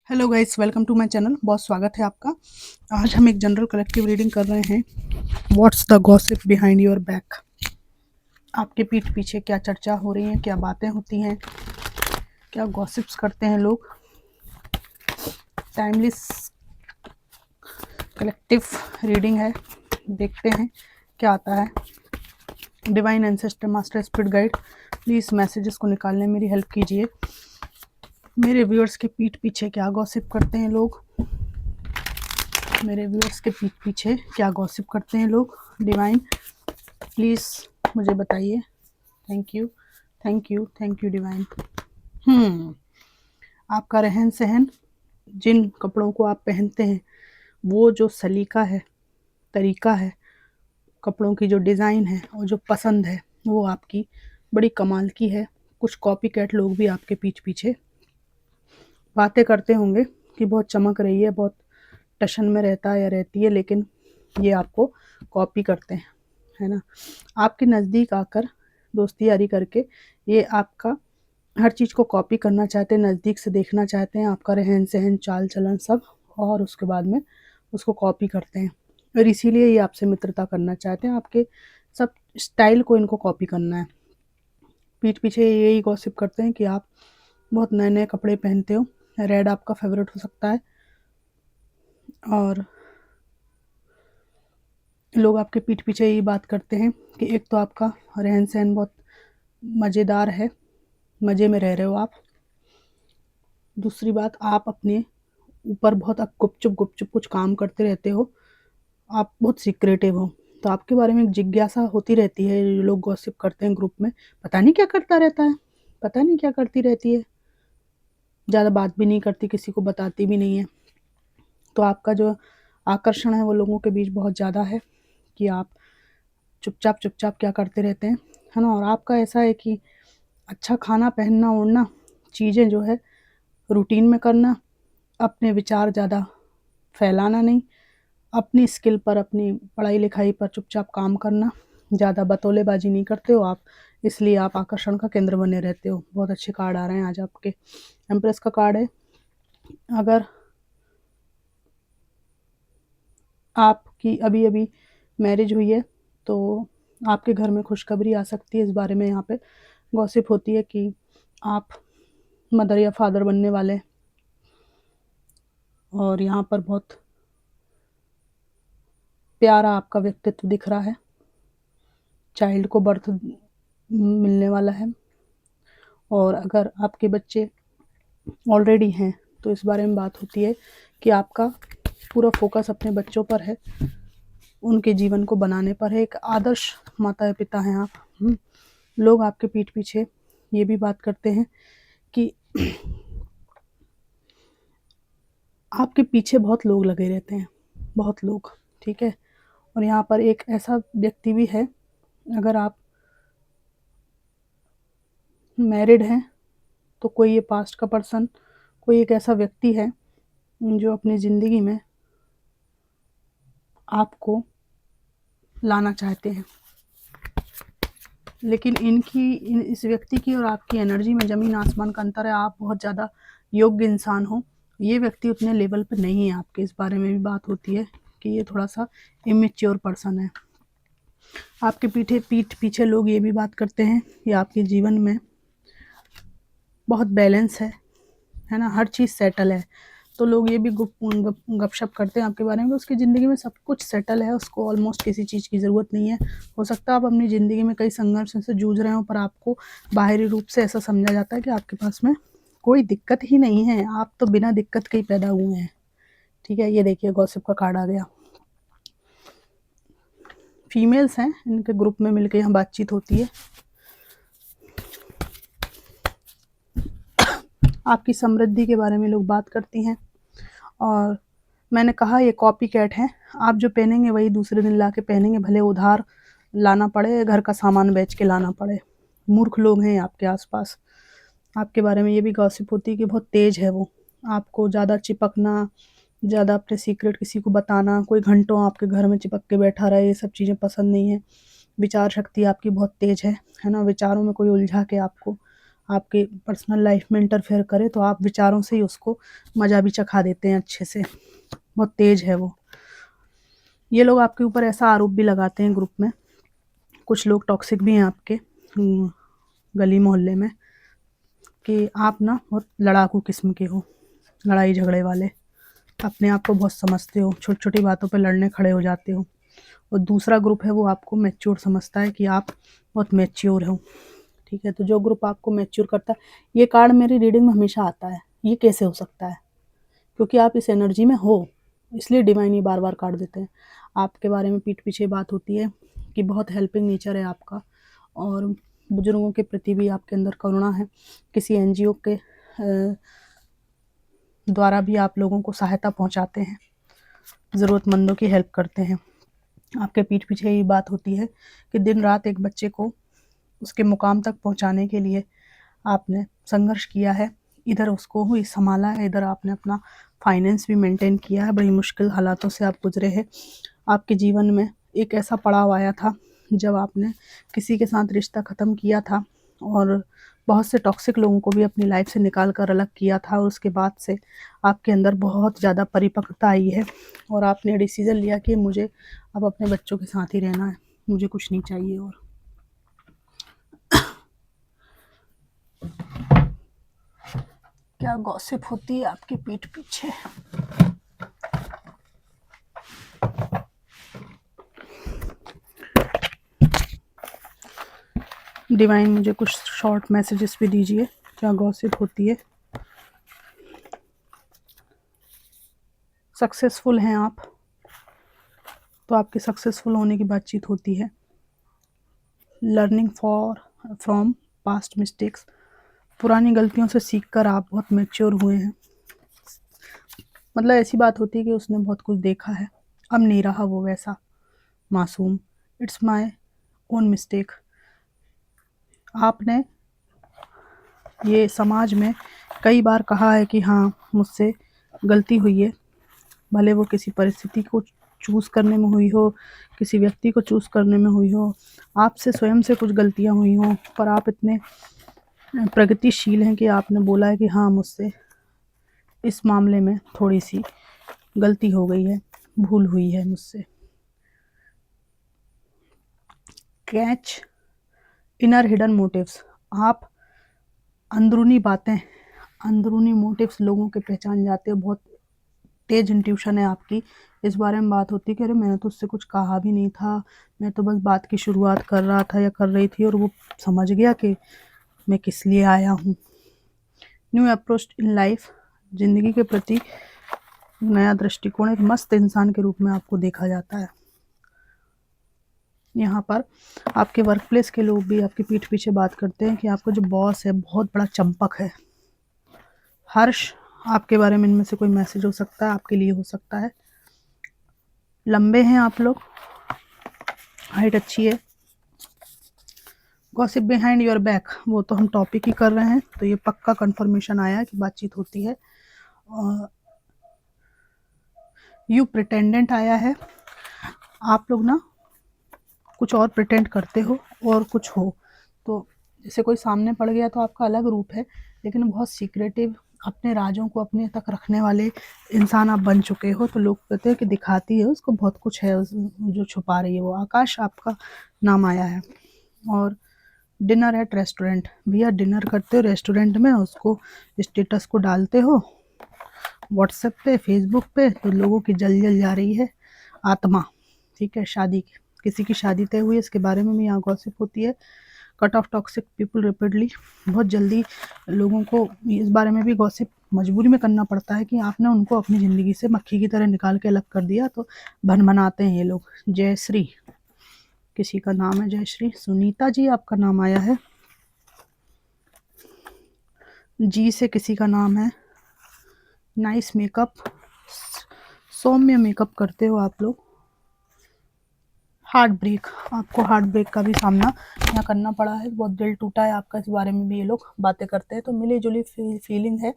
Hello guys, welcome to my channel. बहुत स्वागत है आपका। आज हम एक जनरल कलेक्टिव रीडिंग कर रहे हैं। What's the gossip behind your back. आपके पीठ पीछे क्या चर्चा हो रही है, क्या बातें होती हैं, क्या गॉसिप्स करते हैं लोग। टाइमलेस कलेक्टिव रीडिंग है, देखते हैं क्या आता है। Divine ancestor, master spirit guide, please messages को निकालने में मेरी हेल्प कीजिए। मेरे व्यूअर्स के पीठ पीछे क्या गॉसिप करते हैं लोग, मेरे व्यूअर्स के पीठ पीछे क्या गॉसिप करते हैं लोग। डिवाइन प्लीज़ मुझे बताइए। Thank you, thank you, thank you divine. आपका रहन सहन, जिन कपड़ों को आप पहनते हैं, वो जो सलीका है, तरीका है, कपड़ों की जो डिज़ाइन है और जो पसंद है, वो आपकी बड़ी कमाल की है। कुछ कॉपी कैट लोग भी आपके पीठ पीछे बातें करते होंगे कि बहुत चमक रही है, बहुत टशन में रहता है या रहती है, लेकिन ये आपको कॉपी करते हैं, है ना। आपके नज़दीक आकर दोस्ती यारी करके ये आपका हर चीज़ को कॉपी करना चाहते हैं, नज़दीक से देखना चाहते हैं, आपका रहन सहन, चाल चलन सब, और उसके बाद में उसको कॉपी करते हैं। और इसीलिए ये आपसे मित्रता करना चाहते हैं, आपके सब स्टाइल को इनको कॉपी करना है। पीठ पीछे यही गॉसिप करते हैं कि आप बहुत नए नए कपड़े पहनते हो। रेड आपका फेवरेट हो सकता है, और लोग आपके पीठ पीछे यही बात करते हैं कि एक तो आपका रहन सहन बहुत मज़ेदार है, मज़े में रह रहे हो आप। दूसरी बात, आप अपने ऊपर बहुत गुपचुप गुपचुप कुछ काम करते रहते हो, आप बहुत सीक्रेटिव हो। तो आपके बारे में एक जिज्ञासा होती रहती है। ये लोग गॉसिप करते हैं ग्रुप में, पता नहीं क्या करता रहता है, पता नहीं क्या करती रहती है, ज़्यादा बात भी नहीं करती, किसी को बताती भी नहीं है। तो आपका जो आकर्षण है वो लोगों के बीच बहुत ज़्यादा है कि आप चुपचाप चुपचाप क्या करते रहते हैं, है ना। और आपका ऐसा है कि अच्छा खाना, पहनना, ओढ़ना, चीज़ें जो है रूटीन में करना, अपने विचार ज़्यादा फैलाना नहीं, अपनी स्किल पर, अपनी पढ़ाई लिखाई पर चुपचाप काम करना, ज़्यादा बतौलेबाजी नहीं करते हो आप, इसलिए आप आकर्षण का केंद्र बने रहते हो। बहुत अच्छे कार्ड आ रहे हैं आज आपके। एम्प्रेस का कार्ड है। अगर आपकी अभी अभी मैरिज हुई है तो आपके घर में खुशखबरी आ सकती है। इस बारे में यहाँ पे गॉसिप होती है कि आप मदर या फादर बनने वाले हैं, और यहाँ पर बहुत प्यारा आपका व्यक्तित्व दिख रहा है। चाइल्ड को बर्थ मिलने वाला है, और अगर आपके बच्चे ऑलरेडी हैं तो इस बारे में बात होती है कि आपका पूरा फोकस अपने बच्चों पर है, उनके जीवन को बनाने पर है। एक आदर्श माता या पिता हैं आप। लोग आपके पीठ पीछे ये भी बात करते हैं कि आपके पीछे बहुत लोग लगे रहते हैं, बहुत लोग, ठीक है। और यहाँ पर एक ऐसा व्यक्ति भी है, अगर आप मैरिड हैं तो कोई ये पास्ट का पर्सन, कोई एक ऐसा व्यक्ति है जो अपनी ज़िंदगी में आपको लाना चाहते हैं, लेकिन इस व्यक्ति की और आपकी एनर्जी में ज़मीन आसमान का अंतर है। आप बहुत ज़्यादा योग्य इंसान हो, ये व्यक्ति उतने लेवल पे नहीं है आपके। इस बारे में भी बात होती है कि ये थोड़ा सा इमेच्योर पर्सन है। आपके पीठ पीछे लोग ये भी बात करते हैं कि आपके जीवन में बहुत बैलेंस है ना, हर चीज़ सेटल है। तो लोग ये भी गपशप करते हैं आपके बारे में, उसकी ज़िंदगी में सब कुछ सेटल है, उसको ऑलमोस्ट किसी चीज़ की ज़रूरत नहीं है। हो सकता है आप अपनी ज़िंदगी में कई संघर्षों से जूझ रहे हो, पर आपको बाहरी रूप से ऐसा समझा जाता है कि आपके पास में कोई दिक्कत ही नहीं है, आप तो बिना दिक्कत के ही पैदा हुए हैं, ठीक है। ये देखिए गॉसिप का कार्ड आ गया। फीमेल्स हैं, इनके ग्रुप में मिलकर यहाँ बातचीत होती है। आपकी समृद्धि के बारे में लोग बात करती हैं, और मैंने कहा ये कॉपी कैट हैं। आप जो पहनेंगे वही दूसरे दिन ला के पहनेंगे, भले उधार लाना पड़े, घर का सामान बेच के लाना पड़े। मूर्ख लोग हैं आपके आसपास। आपके बारे में ये भी गॉसिप होती है कि बहुत तेज़ है वो, आपको ज़्यादा चिपकना, ज़्यादा अपने सीक्रेट किसी को बताना, कोई घंटों आपके घर में चिपक के बैठा रहे, ये सब चीज़ें पसंद नहीं है। विचार शक्ति आपकी बहुत तेज़ है ना, विचारों में कोई उलझा के आपको आपके पर्सनल लाइफ में इंटरफेयर करे तो आप विचारों से ही उसको मज़ा भी चखा देते हैं अच्छे से। बहुत तेज़ है वो। ये लोग आपके ऊपर ऐसा आरोप भी लगाते हैं ग्रुप में, कुछ लोग टॉक्सिक भी हैं आपके गली मोहल्ले में, कि आप ना बहुत लड़ाकू किस्म के हो, लड़ाई झगड़े वाले, अपने आप को बहुत समझते हो, छोटी छोटी बातों पे लड़ने खड़े हो जाते हो। और दूसरा ग्रुप है वो आपको मैच्योर समझता है कि आप बहुत मैच्योर हो। ठीक है, तो जो ग्रुप आपको मैच्योर करता है, ये कार्ड मेरी रीडिंग में हमेशा आता है। ये कैसे हो सकता है? क्योंकि आप इस एनर्जी में हो, इसलिए डिवाइन ये बार बार कार्ड देते हैं। आपके बारे में पीठ पीछे बात होती है कि बहुत हेल्पिंग नेचर है आपका, और बुजुर्गों के प्रति भी आपके अंदर करुणा है। किसी एनजीओ के द्वारा भी आप लोगों को सहायता पहुंचाते हैं, ज़रूरतमंदों की हेल्प करते हैं। आपके पीठ पीछे ये बात होती है कि दिन रात एक बच्चे को उसके मुकाम तक पहुंचाने के लिए आपने संघर्ष किया है, इधर उसको ही संभाला है, इधर आपने अपना फाइनेंस भी मेंटेन किया है। बड़ी मुश्किल हालातों से आप गुजरे हैं। आपके जीवन में एक ऐसा पड़ाव आया था जब आपने किसी के साथ रिश्ता ख़त्म किया था, और बहुत से टॉक्सिक लोगों को भी अपनी लाइफ से निकाल कर अलग किया था, और उसके बाद से आपके अंदर बहुत ज़्यादा परिपक्वता आई है, और आपने डिसीज़न लिया कि मुझे अब अपने बच्चों के साथ ही रहना है, मुझे कुछ नहीं चाहिए। और क्या गॉसिप होती है आपकी पीठ पीछे? डिवाइन मुझे कुछ शॉर्ट मैसेजेस भी दीजिए, क्या गॉसिप होती है? सक्सेसफुल हैं आप, तो आपके सक्सेसफुल होने की बातचीत होती है। लर्निंग फ्रॉम पास्ट मिस्टेक्स, पुरानी गलतियों से सीखकर आप बहुत मैच्योर हुए हैं। मतलब ऐसी बात होती है कि उसने बहुत कुछ देखा है, अब नहीं रहा वो वैसा मासूम। It's my own mistake. आपने ये समाज में कई बार कहा है कि हाँ मुझसे गलती हुई है, भले वो किसी परिस्थिति को चूज़ करने में हुई हो, किसी व्यक्ति को चूज़ करने में हुई हो, आपसे स्वयं से कुछ गलतियाँ हुई हों, पर आप इतने प्रगतिशील हैं कि आपने बोला है कि हाँ मुझसे इस मामले में थोड़ी सी गलती हो गई है, भूल हुई है मुझसे। कैच इनर हिडन मोटिव्स, आप अंदरूनी बातें, अंदरूनी मोटिव्स लोगों के पहचान जाते हो। बहुत तेज इंट्यूशन है आपकी। इस बारे में बात होती है कि अरे मैंने तो उससे कुछ कहा भी नहीं था, मैं तो बस बात की शुरुआत कर रहा था या कर रही थी, और वो समझ गया कि मैं किस लिए आया हूँ। न्यू अप्रोच इन लाइफ, ज़िंदगी के प्रति नया दृष्टिकोण, एक मस्त इंसान के रूप में आपको देखा जाता है। यहाँ पर आपके वर्क प्लेस के लोग भी आपकी पीठ पीछे बात करते हैं कि आपका जो बॉस है बहुत बड़ा चंपक है। हर्ष, आपके बारे में इनमें से कोई मैसेज हो सकता है, आपके लिए हो सकता है। लंबे हैं आप लोग, हाइट अच्छी है। गॉसिप बिहाइंड योर बैक, वो तो हम टॉपिक ही कर रहे हैं, तो ये पक्का कंफर्मेशन आया कि बातचीत होती है। यू प्रिटेंडेंट आया है, आप लोग ना कुछ और प्रिटेंड करते हो और कुछ हो। तो जैसे कोई सामने पड़ गया तो आपका अलग रूप है, लेकिन बहुत सीक्रेटिव, अपने राजों को अपने तक रखने वाले इंसान आप बन चुके हो। तो लोग कहते हैं कि दिखाती है उसको बहुत कुछ है जो छुपा रही है वो। आकाश आपका नाम आया है, और डिनर एट रेस्टोरेंट, भैया डिनर करते हो रेस्टोरेंट में, उसको स्टेटस को डालते हो व्हाट्सएप पे, फेसबुक पे, तो लोगों की जल जल जा रही है आत्मा। ठीक है, शादी किसी की शादी तय हुई है, इसके बारे में भी यहाँ गॉसिप होती है। Cut off toxic people rapidly, बहुत जल्दी लोगों को इस बारे में भी गॉसिप मजबूरी में करना पड़ता है कि आपने उनको अपनी ज़िंदगी से मक्खी की तरह निकाल के अलग कर दिया, तो भनभनाते हैं ये लोग। जयश्री, किसी का नाम है जयश्री। सुनीता जी आपका नाम आया है, जी से किसी का नाम है। नाइस मेकअप, सौम्य मेकअप करते हो आप लोग। हार्ट ब्रेक, आपको हार्ट ब्रेक का भी सामना यहाँ करना पड़ा है, बहुत दिल टूटा है आपका, इस बारे में भी ये लोग बातें करते हैं। तो मिली जुली फीलिंग है,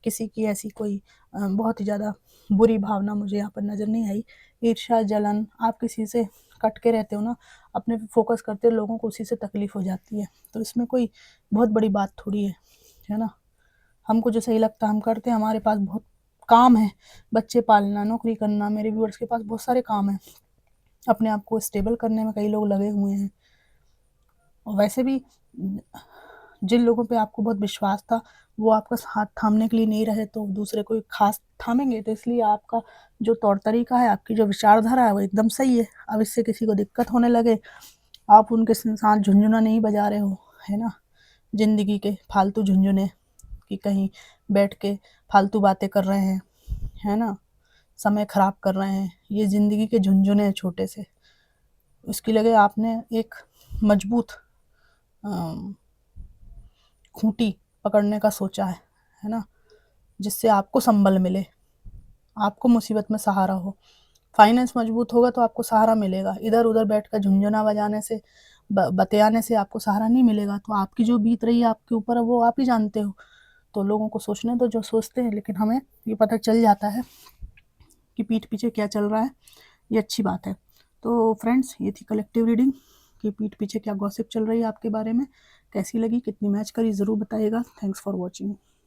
किसी की ऐसी कोई बहुत ही ज़्यादा बुरी भावना मुझे यहाँ पर नज़र नहीं आई। ईर्ष्या, जलन, आप किसी से कट के रहते हो ना, अपने पे फोकस करते हो, लोगों को उसी से तकलीफ हो जाती है। तो इसमें कोई बहुत बड़ी बात थोड़ी है ना। हमको जो सही लगता है हम करते हैं, हमारे पास बहुत काम है, बच्चे पालना, नौकरी करना, मेरे व्यूअर्स के पास बहुत सारे काम हैं, अपने आप को स्टेबल करने में कई लोग लगे हुए हैं। और वैसे भी जिन लोगों पे आपको बहुत विश्वास था वो आपका हाथ थामने के लिए नहीं रहे तो दूसरे कोई खास थामेंगे। तो इसलिए आपका जो तौर तरीका है, आपकी जो विचारधारा है वो एकदम सही है। अब इससे किसी को दिक्कत होने लगे, आप उनके साथ झुंझुना नहीं बजा रहे हो, है ना, ज़िंदगी के फालतू झुंझुने कि कहीं बैठ के फालतू बातें कर रहे हैं, है ना, समय खराब कर रहे हैं, ये ज़िंदगी के झुंझुने हैं छोटे से। उसकी लगे आपने एक मजबूत खूंटी पकड़ने का सोचा है ना, जिससे आपको संबल मिले, आपको मुसीबत में सहारा हो। फाइनेंस मजबूत होगा तो आपको सहारा मिलेगा, इधर उधर बैठकर झुंझुना बजाने से बतियाने से आपको सहारा नहीं मिलेगा। तो आपकी जो बीत रही है आपके ऊपर वो आप ही जानते हो। तो लोगों को सोचने दो जो सोचते हैं, लेकिन हमें ये पता चल जाता है कि पीठ पीछे क्या चल रहा है, ये अच्छी बात है। तो फ्रेंड्स, ये थी कलेक्टिव रीडिंग कि पीठ पीछे क्या गॉसिप चल रही है आपके बारे में। कैसी लगी, कितनी मैच करी, ज़रूर बताइएगा। Thanks for watching.